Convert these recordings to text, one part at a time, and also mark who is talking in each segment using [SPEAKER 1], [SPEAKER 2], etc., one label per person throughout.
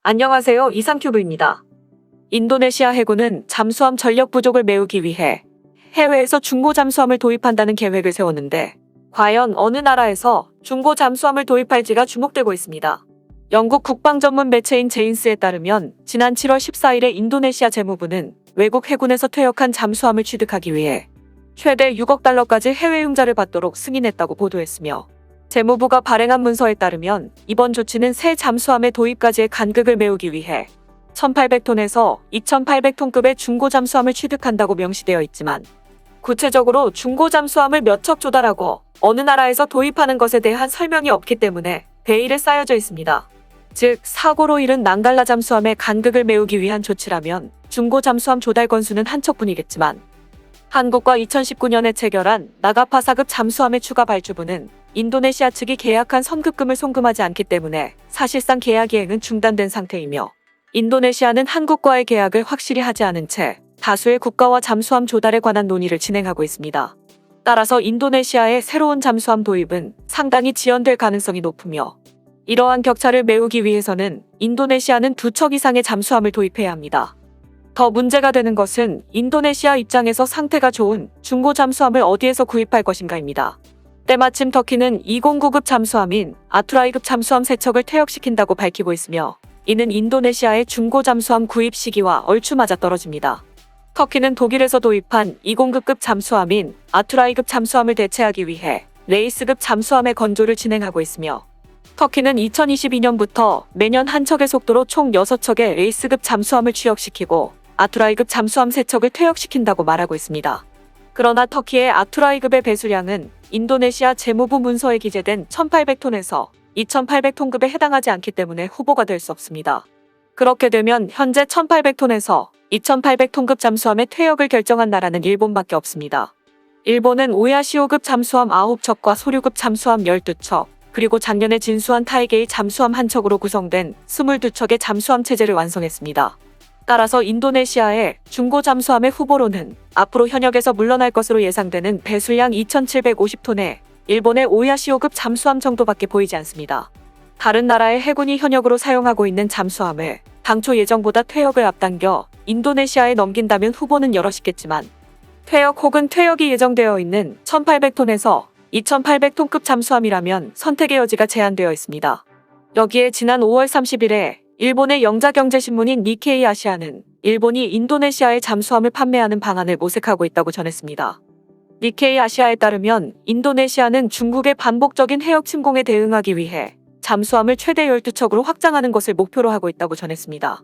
[SPEAKER 1] 안녕하세요. 이상큐브입니다. 인도네시아 해군은 잠수함 전력 부족을 메우기 위해 해외에서 중고 잠수함을 도입한다는 계획을 세웠는데 과연 어느 나라에서 중고 잠수함을 도입할지가 주목되고 있습니다. 영국 국방 전문 매체인 제인스에 따르면 지난 7월 14일에 인도네시아 재무부는 외국 해군에서 퇴역한 잠수함을 취득하기 위해 최대 6억 달러까지 해외 융자를 받도록 승인했다고 보도했으며 재무부가 발행한 문서에 따르면 이번 조치는 새 잠수함의 도입까지의 간극을 메우기 위해 1,800톤에서 2,800톤급의 중고 잠수함을 취득한다고 명시되어 있지만 구체적으로 중고 잠수함을 몇 척 조달하고 어느 나라에서 도입하는 것에 대한 설명이 없기 때문에 베일에 쌓여져 있습니다. 즉 사고로 잃은 낭갈라 잠수함의 간극을 메우기 위한 조치라면 중고 잠수함 조달 건수는 한 척뿐이겠지만 한국과 2019년에 체결한 나가파사급 잠수함의 추가 발주분은 인도네시아 측이 계약한 선급금을 송금하지 않기 때문에 사실상 계약 이행은 중단된 상태이며 인도네시아는 한국과의 계약을 확실히 하지 않은 채 다수의 국가와 잠수함 조달에 관한 논의를 진행하고 있습니다. 따라서 인도네시아의 새로운 잠수함 도입은 상당히 지연될 가능성이 높으며 이러한 격차를 메우기 위해서는 인도네시아는 2척 이상의 잠수함을 도입해야 합니다. 더 문제가 되는 것은 인도네시아 입장에서 상태가 좋은 중고 잠수함을 어디에서 구입할 것인가입니다. 때마침 터키는 209급 잠수함인 아투라이급 잠수함 3척을 퇴역시킨다고 밝히고 있으며 이는 인도네시아의 중고 잠수함 구입 시기와 얼추 맞아떨어집니다. 터키는 독일에서 도입한 209급 잠수함인 아투라이급 잠수함을 대체하기 위해 레이스급 잠수함의 건조를 진행하고 있으며 터키는 2022년부터 매년 한 척의 속도로 총 6척의 레이스급 잠수함을 취역시키고 아투라이급 잠수함 3척을 퇴역시킨다고 말하고 있습니다. 그러나 터키의 아투라이급의 배수량은 인도네시아 재무부 문서에 기재된 1,800톤에서 2,800톤급에 해당하지 않기 때문에 후보가 될 수 없습니다. 그렇게 되면 현재 1,800톤에서 2,800톤급 잠수함의 퇴역을 결정한 나라는 일본밖에 없습니다. 일본은 오야시오급 잠수함 9척과 소류급 잠수함 12척, 그리고 작년에 진수한 타이게이 잠수함 1척으로 구성된 22척의 잠수함 체제를 완성했습니다. 따라서 인도네시아의 중고 잠수함의 후보로는 앞으로 현역에서 물러날 것으로 예상되는 배수량 2,750톤의 일본의 오야시오급 잠수함 정도밖에 보이지 않습니다. 다른 나라의 해군이 현역으로 사용하고 있는 잠수함을 당초 예정보다 퇴역을 앞당겨 인도네시아에 넘긴다면 후보는 여럿이겠지만 퇴역 혹은 퇴역이 예정되어 있는 1,800톤에서 2,800톤급 잠수함이라면 선택의 여지가 제한되어 있습니다. 여기에 지난 5월 30일에 일본의 영자경제신문인 니케이 아시아는 일본이 인도네시아에 잠수함을 판매하는 방안을 모색하고 있다고 전했습니다. 니케이 아시아에 따르면 인도네시아는 중국의 반복적인 해역 침공에 대응하기 위해 잠수함을 최대 12척으로 확장하는 것을 목표로 하고 있다고 전했습니다.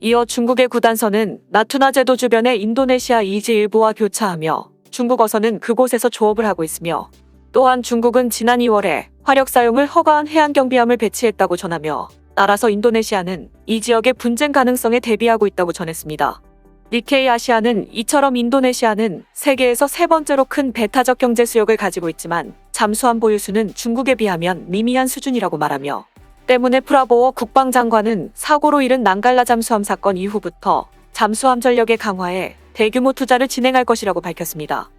[SPEAKER 1] 이어 중국의 구단선은 나투나 제도 주변의 인도네시아 이지 일부와 교차하며 중국어선은 그곳에서 조업을 하고 있으며 또한 중국은 지난 2월에 화력 사용을 허가한 해안경비함을 배치했다고 전하며 따라서 인도네시아는 이 지역의 분쟁 가능성에 대비하고 있다고 전했습니다. 니케이 아시아는 이처럼 인도네시아는 세계에서 세 번째로 큰 배타적 경제 수역을 가지고 있지만 잠수함 보유수는 중국에 비하면 미미한 수준이라고 말하며 때문에 프라보어 국방장관은 사고로 잃은 낭갈라 잠수함 사건 이후부터 잠수함 전력의 강화에 대규모 투자를 진행할 것이라고 밝혔습니다.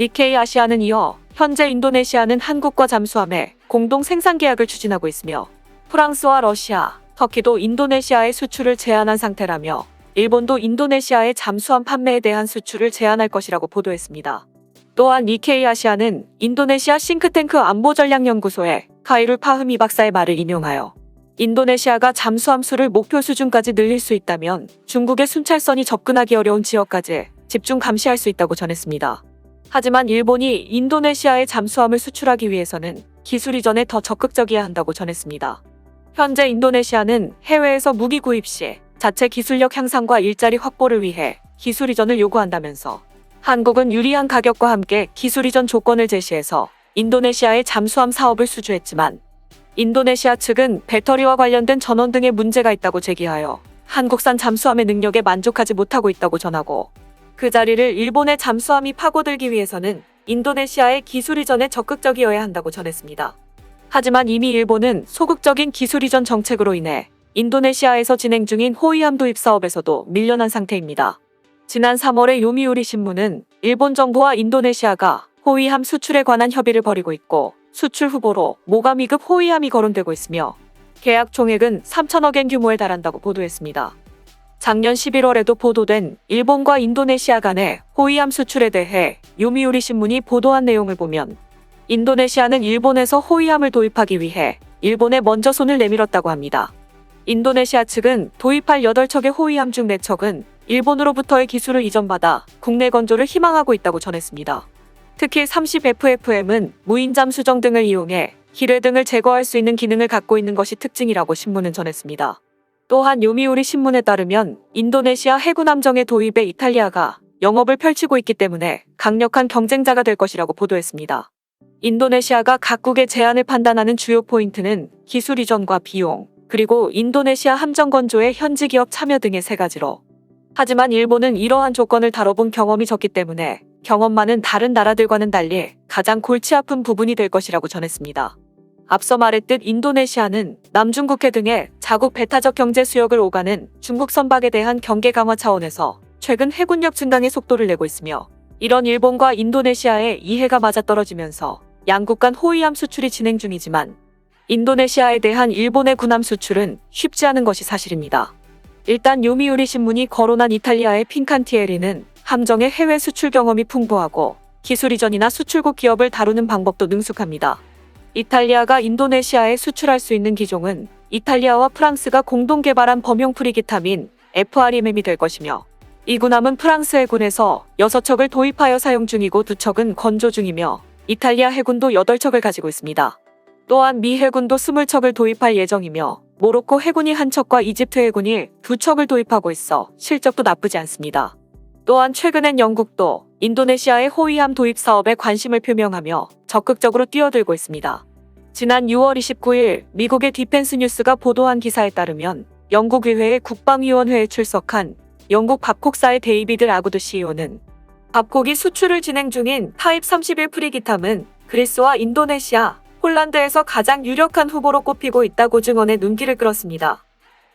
[SPEAKER 1] 니케이 아시아는 이어 현재 인도네시아는 한국과 잠수함의 공동 생산 계약을 추진하고 있으며 프랑스와 러시아, 터키도 인도네시아의 수출을 제한한 상태라며 일본도 인도네시아의 잠수함 판매에 대한 수출을 제한할 것이라고 보도했습니다. 또한 니케이 아시아는 인도네시아 싱크탱크 안보전략연구소의 카이룰 파흐미 박사의 말을 인용하여 인도네시아가 잠수함 수를 목표 수준까지 늘릴 수 있다면 중국의 순찰선이 접근하기 어려운 지역까지 집중 감시할 수 있다고 전했습니다. 하지만 일본이 인도네시아에 잠수함을 수출하기 위해서는 기술 이전에 더 적극적이어야 한다고 전했습니다. 현재 인도네시아는 해외에서 무기 구입 시 자체 기술력 향상과 일자리 확보를 위해 기술 이전을 요구한다면서 한국은 유리한 가격과 함께 기술 이전 조건을 제시해서 인도네시아의 잠수함 사업을 수주했지만 인도네시아 측은 배터리와 관련된 전원 등의 문제가 있다고 제기하여 한국산 잠수함의 능력에 만족하지 못하고 있다고 전하고 그 자리를 일본의 잠수함이 파고들기 위해서는 인도네시아의 기술 이전에 적극적이어야 한다고 전했습니다. 하지만 이미 일본은 소극적인 기술 이전 정책으로 인해 인도네시아에서 진행 중인 호위함 도입 사업에서도 밀려난 상태입니다. 지난 3월에 요미우리 신문은 일본 정부와 인도네시아가 호위함 수출에 관한 협의를 벌이고 있고 수출 후보로 모가 2급 호위함이 거론되고 있으며 계약 총액은 3천억 엔 규모에 달한다고 보도했습니다. 작년 11월에도 보도된 일본과 인도네시아 간의 호위함 수출에 대해 요미우리 신문이 보도한 내용을 보면 인도네시아는 일본에서 호위함을 도입하기 위해 일본에 먼저 손을 내밀었다고 합니다. 인도네시아 측은 도입할 8척의 호위함 중 4척은 일본으로부터의 기술을 이전받아 국내 건조를 희망하고 있다고 전했습니다. 특히 30FFM은 무인잠 수정 등을 이용해 기뢰 등을 제거할 수 있는 기능을 갖고 있는 것이 특징이라고 신문은 전했습니다. 또한 요미우리 신문에 따르면 인도네시아 해군 함정의 도입에 이탈리아가 영업을 펼치고 있기 때문에 강력한 경쟁자가 될 것이라고 보도했습니다. 인도네시아가 각국의 제안을 판단하는 주요 포인트는 기술 이전과 비용, 그리고 인도네시아 함정 건조의 현지 기업 참여 등의 3가지로. 하지만 일본은 이러한 조건을 다뤄본 경험이 적기 때문에 경험 많은 다른 나라들과는 달리 가장 골치 아픈 부분이 될 것이라고 전했습니다. 앞서 말했듯 인도네시아는 남중국해 등의 자국 배타적 경제 수역을 오가는 중국 선박에 대한 경계 강화 차원에서 최근 해군력 증강의 속도를 내고 있으며, 이런 일본과 인도네시아의 이해가 맞아떨어지면서 양국 간 호위함 수출이 진행 중이지만 인도네시아에 대한 일본의 군함 수출은 쉽지 않은 것이 사실입니다. 일단 요미우리 신문이 거론한 이탈리아의 핀칸티에리는 함정의 해외 수출 경험이 풍부하고 기술 이전이나 수출국 기업을 다루는 방법도 능숙합니다. 이탈리아가 인도네시아에 수출할 수 있는 기종은 이탈리아와 프랑스가 공동 개발한 범용 프리기탐인 FREM이 될 것이며, 이 군함은 프랑스 해군에서 6척을 도입하여 사용 중이고 2척은 건조 중이며 이탈리아 해군도 8척을 가지고 있습니다. 또한 미 해군도 20척을 도입할 예정이며 모로코 해군이 1척과 이집트 해군이 2척을 도입하고 있어 실적도 나쁘지 않습니다. 또한 최근엔 영국도 인도네시아의 호위함 도입 사업에 관심을 표명하며 적극적으로 뛰어들고 있습니다. 지난 6월 29일 미국의 디펜스 뉴스가 보도한 기사에 따르면 영국 의회의 국방위원회에 출석한 영국 밥콕사의 데이비드 아구드 CEO는 밥콕이 수출을 진행 중인 타입 31 프리기탐은 그리스와 인도네시아, 폴란드에서 가장 유력한 후보로 꼽히고 있다고 증언해 눈길을 끌었습니다.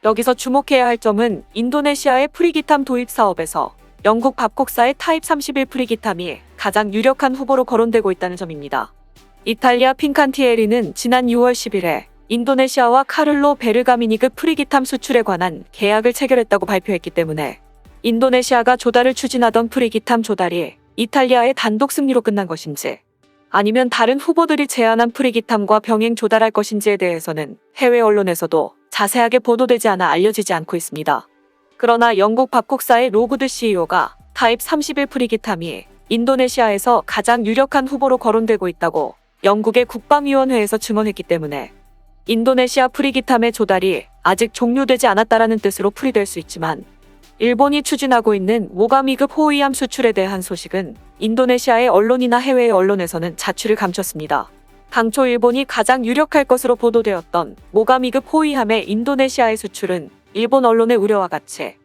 [SPEAKER 1] 여기서 주목해야 할 점은 인도네시아의 프리기탐 도입 사업에서 영국 밥콕사의 타입 31 프리기탐이 가장 유력한 후보로 거론되고 있다는 점입니다. 이탈리아 핀칸티에리는 지난 6월 10일에 인도네시아와 카를로 베르가미니급 프리기탐 수출에 관한 계약을 체결했다고 발표했기 때문에 인도네시아가 조달을 추진하던 프리기탐 조달이 이탈리아의 단독 승리로 끝난 것인지, 아니면 다른 후보들이 제안한 프리기탐과 병행 조달할 것인지에 대해서는 해외 언론에서도 자세하게 보도되지 않아 알려지지 않고 있습니다. 그러나 영국 밥콕사의 로그드 CEO가 타입 31 프리기탐이 인도네시아에서 가장 유력한 후보로 거론되고 있다고 영국의 국방위원회에서 증언했기 때문에 인도네시아 프리기탐의 조달이 아직 종료되지 않았다라는 뜻으로 풀이될 수 있지만, 일본이 추진하고 있는 모가미급 호위함 수출에 대한 소식은 인도네시아의 언론이나 해외의 언론에서는 자취를 감췄습니다. 당초 일본이 가장 유력할 것으로 보도되었던 모가미급 호위함의 인도네시아의 수출은 일본 언론의 우려와 같이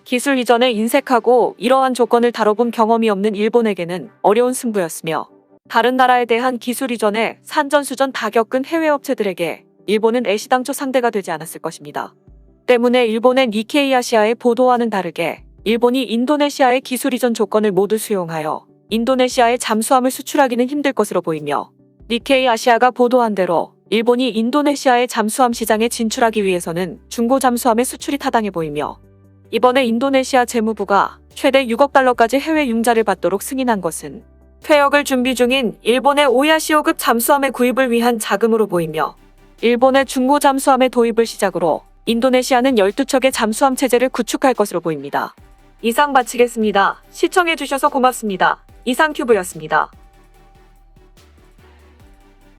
[SPEAKER 1] 기술 이전에 인색하고 이러한 조건을 다뤄본 경험이 없는 일본에게는 어려운 승부였으며, 다른 나라에 대한 기술 이전에 산전수전 다 겪은 해외 업체들에게 일본은 애시당초 상대가 되지 않았을 것입니다. 때문에 일본의 니케이 아시아의 보도와는 다르게 일본이 인도네시아의 기술 이전 조건을 모두 수용하여 인도네시아에 잠수함을 수출하기는 힘들 것으로 보이며, 니케이 아시아가 보도한 대로 일본이 인도네시아의 잠수함 시장에 진출하기 위해서는 중고 잠수함의 수출이 타당해 보이며, 이번에 인도네시아 재무부가 최대 6억 달러까지 해외 융자를 받도록 승인한 것은 퇴역을 준비 중인 일본의 오야시오급 잠수함의 구입을 위한 자금으로 보이며, 일본의 중고 잠수함의 도입을 시작으로 인도네시아는 12척의 잠수함 체제를 구축할 것으로 보입니다. 이상 마치겠습니다. 시청해주셔서 고맙습니다. 이상큐브였습니다.